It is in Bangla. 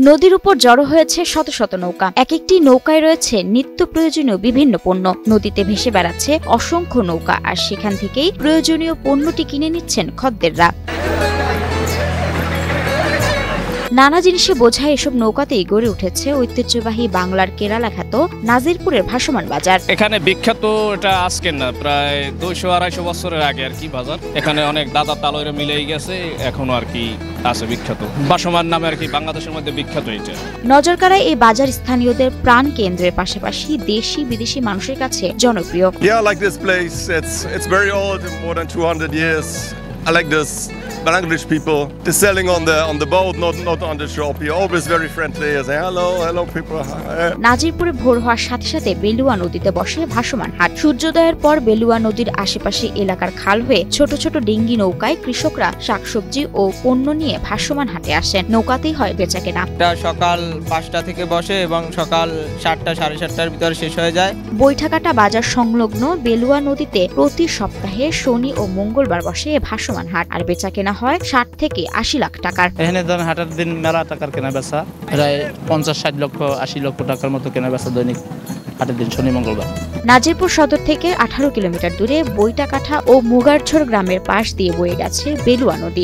নদীর উপর জড়ো হয়েছে শত শত নৌকা। এক একটি নৌকায় রয়েছে নিত্য প্রয়োজনীয় বিভিন্ন পণ্য। নদীতে ভেসে বেড়াচ্ছে অসংখ্য নৌকা, আর সেখান থেকেই প্রয়োজনীয় পণ্যটি কিনে নিচ্ছেন খদ্দেররা। নানা জিনিসে বোঝায় এসব নৌকাতেই গড়ে উঠেছে ঐতিহ্যবাহী বাংলার কেরালা খ্যাত নাজিরপুরের ভাসমান বাজার। এখানে বিখ্যাত এটা আজকের না, প্রায় 200-250 বছরের আগে আর কি বাজার। এখানে অনেক দাদা তালয়রা মিলেই গেছে, এখনো আর কি আছে বিখ্যাত ভাসমান নামে আর কি, বাংলাদেশের মধ্যে বিখ্যাত এটা। নজর কাড়ায় এই বাজার স্থানীয়দের প্রাণ কেন্দ্রের পাশাপাশি দেশি বিদেশি মানুষের কাছে জনপ্রিয়। Yeah, I like this place. It's very old, more than 200 years. I like this Bangladesh people. They're selling on the boat, not on the shop. You're always very friendly. I say hello people. নাজিরপুরে ভোর হওয়ার সাথে সাথে বেলুয়া নদীতে বসে ভাসমান হাট। সূর্যোদয়ের পর বেলুয়া নদীর আশেপাশে এলাকার খাল হয়ে ছোট ছোট ডিঙ্গি নৌকায় কৃষকরা শাকসবজি ও পণ্য নিয়ে ভাসমান হাটে আসেন। নৌকাতেই হয় বেচাকেনা। সকাল 5টা থেকে বসে এবং সকাল 7টা 7:30টার ভিতরে শেষ হয়ে যায়। বৈঠাকাটা বাজার সংলগ্ন বেলুয়া নদীতে প্রতি সপ্তাহে শনি ও মঙ্গলবার বসে ভাসমান হাট, আর বেচাকেনা হয় 60 থেকে 80 লাখ টাকার। এখানে ধরেন হাটের দিন মেলা টাকার কেনা বেচা, প্রায় 50-60 লক্ষ 80 লক্ষ টাকার মতো কেনা বেচা দৈনিক হাটের দিন শনি মঙ্গলবার। নাজিরপুর সদর থেকে 18 কিলোমিটার দূরে বৈঠাকাটা ও মুগারঝোর গ্রামের পাশ দিয়ে বয়ে গেছে বেলুয়া নদী।